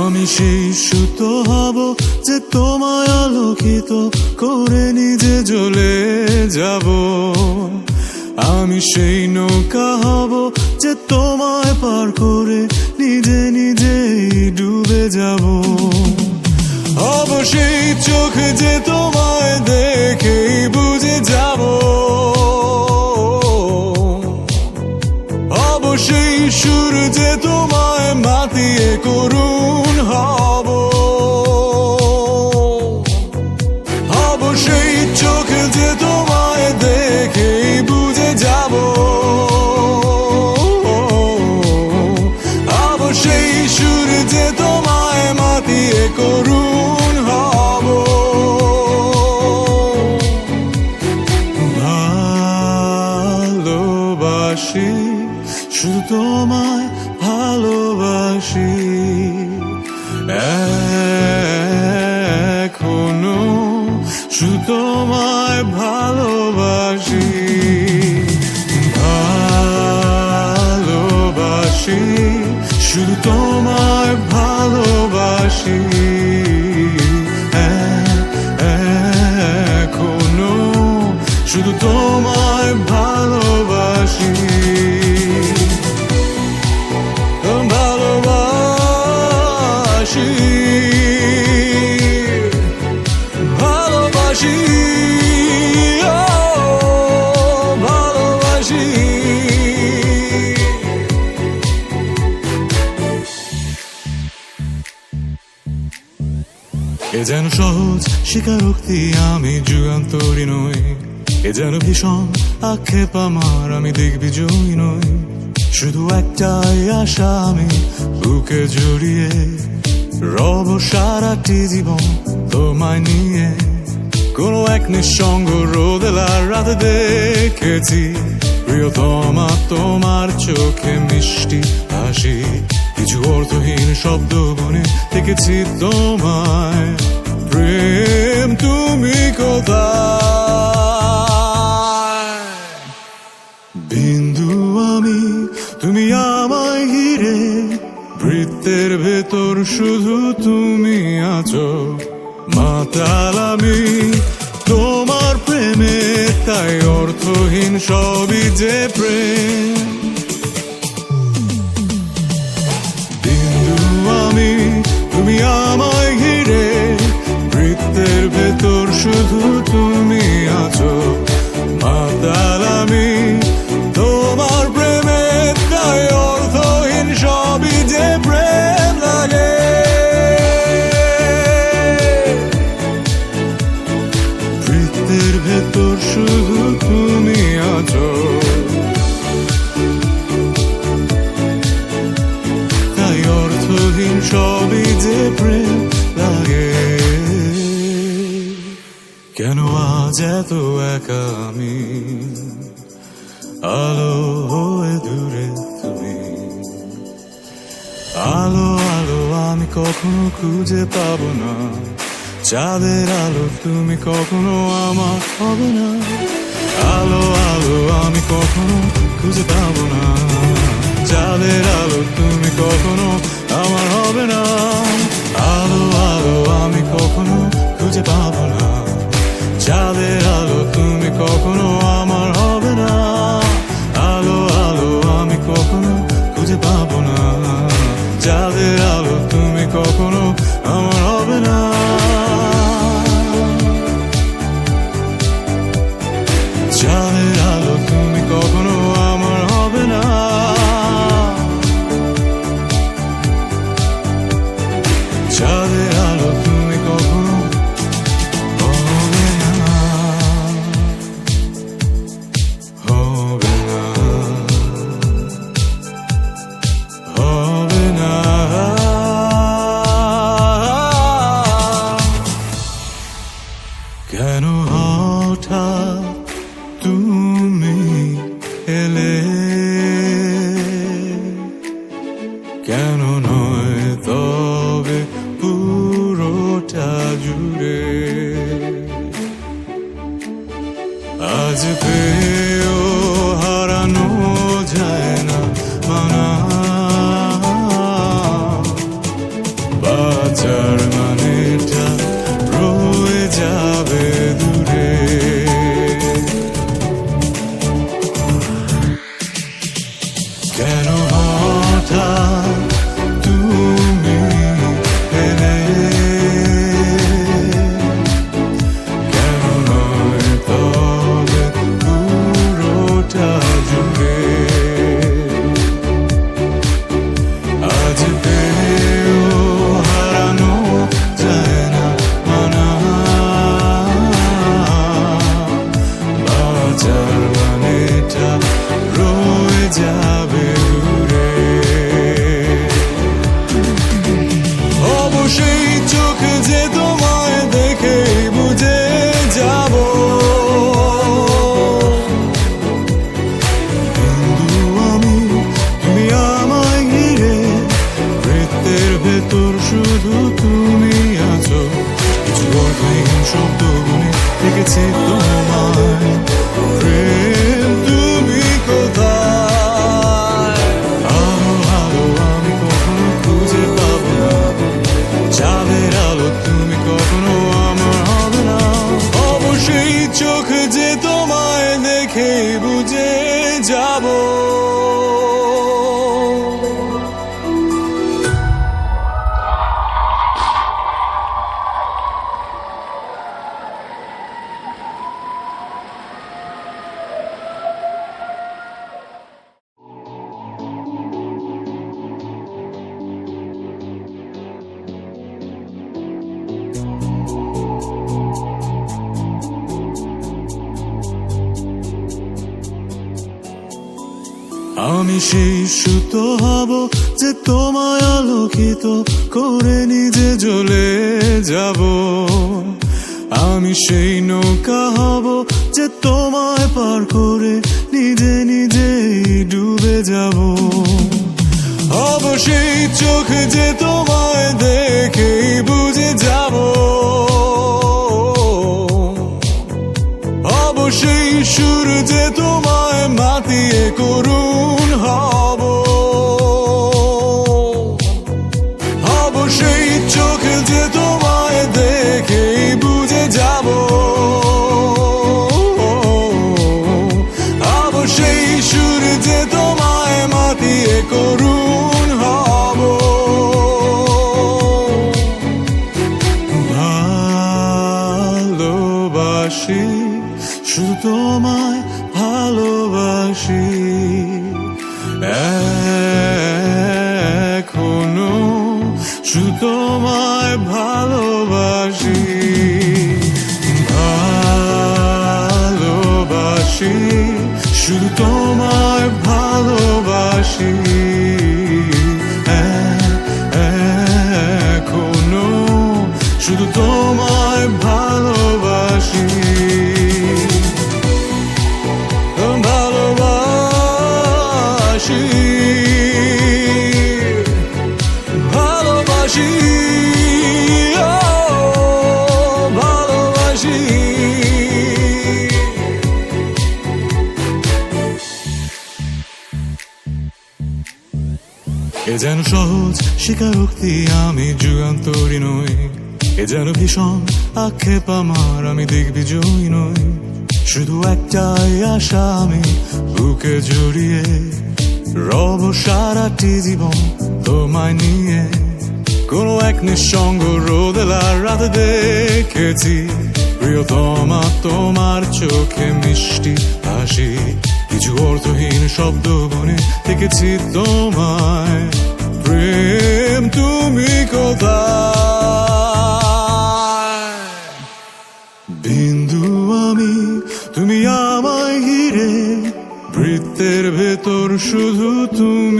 আমি সেই সুতো হব যে তোমায় আলোকিত করে নিজে জ্বলে যাব। আমি সেই নৌকা হব যে তোমায় পার করে নিজে নিজেই ডুবে যাব। হব সেই চোখ যে তোমায় দেখেই বুঝে যাব। হব সেই সুর যে তোমায় মাতিয়ে করুণ হব। হব সেই চোখ যে তোমায় দেখেই বুঝে যাব। হব সেই সুর যে তোমায় মাতিয়ে করুণ হব। ভালোবাসি, শুধু তোমায় ভালোবাসি। এখনো শুধু তোমায় ভালোবাসি। ভালোবাসি, শুধু তোমায় ভালোবাসি। এখনো শুধু তোমায় ভালোবাসি। ভালোবাসি, ভালোবাসি। এ যেন সহজ স্বীকারোক্তি, আমি যুগান্তরী নই। এ যেন ভীষণ আক্ষেপ আমার, আমি দিগ্বিজয়ী নই। শুধু একটাই আশা, আমি বুকে জড়িয়ে রব সারাটি জীবন তোমায় নিয়ে। কোনো এক নিঃসঙ্গ রোদেলার রাতে দেখেছি প্রিয়তমা তোমার চোখে মিষ্টি হাসি। কিছু অর্থহীন শব্দ বনে দেখেছি তোমায়। প্রেম তুমি কোথায়? বিন্দু আমি, তুমি আমায় ঘিরে, বৃত্তের ভেতর শুধু তুমি আছো। মাতাল আমি তোমার প্রেমে, তাই অর্থহীন সবই যে প্রেম। বিন্দু আমি, তুমি আমায় ঘিরে, বৃত্তের ভেতর শুধু তুমি আছো। মাতাল আমি তোমার প্রেমে, তাই অর্থহীন সবই যে প্রেম লাগে। বৃত্তের ভেতর শুধু তুমি আছো, তাই অর্থহীন সবই যে প্রেম লাগে। কেন আজ এত একা আমি, আলো হয়ে দূরে তুমি। আলো আলো আমি কখনো খুঁজে পাবো না, চাঁদের আলো তুমি কখনো আমার হবে না। আলো আলো আমি কখনো খুঁজে পাবো না, চাঁদের আলো তুমি কখনো আমার হবে না। আলো আলো আমি কখনো খুঁজে পাবো না, চাঁদের আলো তুমি কখনো আমার হবে না। আলো আলো আমি কখনো খুঁজে পাবো না, চাঁদের আলো তুমি কখনো আমার হবে না। চাঁদের আলো তুমি কখনো আমার হবে না। চাঁদের আলো তুমি কখনো হবে না, হবে না, হবে না। পুরোটা জুড়ে। আজ পেয়েও হারানো যায় না মানা, বাঁচার মানেটা রয়ে যাবে দূরে। কেন হঠাৎ তুমি এলে, কেন নয় তবে পুরোটা জুড়ে। আজ পেয়েও হারানো যায় না মানা, বাঁচার মানেটা রয়ে যাবে দূরে। অবশ্যই চোখ যে তোমায় দেখে বুঝে যাব, কিন্তু আমি তুমি আমায় ঘিরে, বৃত্তের ভেতর শুধু তুমি আছো। কিছু অর্থহীন শব্দ গুনে দেখেছি তোমায়, প্রেম তুমি কোথায়? আলো আলো আমি কখনো খুঁজে পাবো না, চাঁদের আলো তুমি কখনো আমার হবে না। অবশ্যই চোখ যে তোমায় দেখে বুঝে যাব। আমি সেই সুতো হব যে তোমায় আলোকিত করে নিজে জ্বলে যাব। আমি সেই নৌকা হব যে তোমায় পার করে নিজে নিজেই ডুবে যাব। হব সেই চোখ যে তোমায় দেখেই বুঝে যাব। হব সেই সুর যে তোমায় মাতিয়ে করুণ হব। হব সেই চোখ যে তোমায় দেখেই বুঝে যাব। হব সেই সুর যে তোমায় মাতিয়ে করুণ হব। ভালোবাসি, শুধু তোমায় ভালোবাসি, এখনো শুধু তোমায় ভালোবাসি। ভালোবাসি, শুধু তোমায় ভালোবাসি, এখনো শুধু তোমায় ভালোবাসি। ভালোবাসি, ভালোবাসি, ও ভালোবাসি। এ যেন সহজ স্বীকারোক্তি, আমি যুগান্তরী নই। এ যেন ভীষণ আক্ষেপ আমার, আমি দিগ্বিজয়ী নই। শুধু একটাই আশা, আমি বুকে জড়িয়ে রব সারাটি জীবন তোমায় নিয়ে। কোনো এক নিঃসঙ্গ রোদেলার রাতে দেখেছি প্রিয়তমা তোমার চোখে মিষ্টি হাসি। কিছু অর্থহীন শব্দ গুনে দেখেছি তোমায়, প্রেম তুমি কোথায়? বিন্দু আমি তুমি আমায় ঘিরে, বৃত্তের ভেতর শুধু তুমি